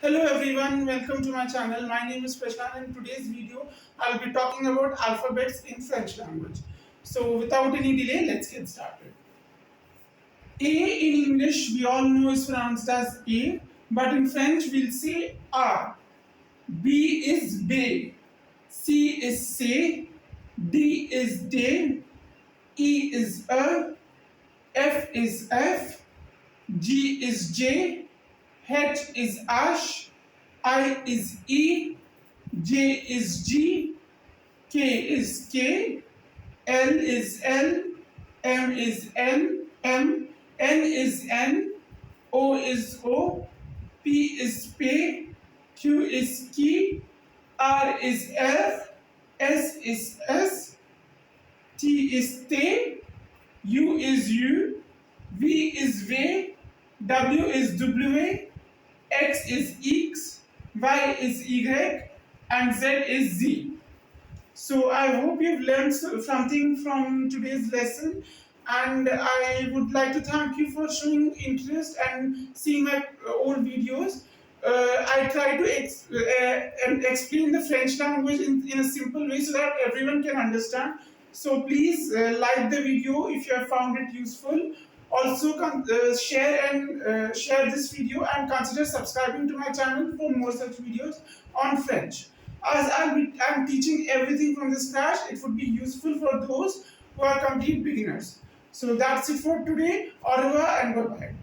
Hello everyone, welcome to my channel. My name is Prashant and in today's video I'll be talking about alphabets in French language. So without any delay, let's get started. A in English we all know is pronounced as A, but in French we'll say R. B is B. C is C. D is D. E is E. F is F. G is J. H is H. I is E. J is G. K is K. L is L. M is M. N is N. O is O. P is P. Q is Q. R is F. S is S. T is T. U is U. V is V. W is W. X is X. Y is Y. And Z is Z. So I hope you've learned something from today's lesson, and I would like to thank you for showing interest and seeing my old videos. I try to explain the French language in a simple way so that everyone can understand. So please like the video if you have found it useful. Also, share this video and consider subscribing to my channel for more such videos on French. As I'm teaching everything from the scratch, it would be useful for those who are complete beginners. So that's it for today. Au revoir and bye bye.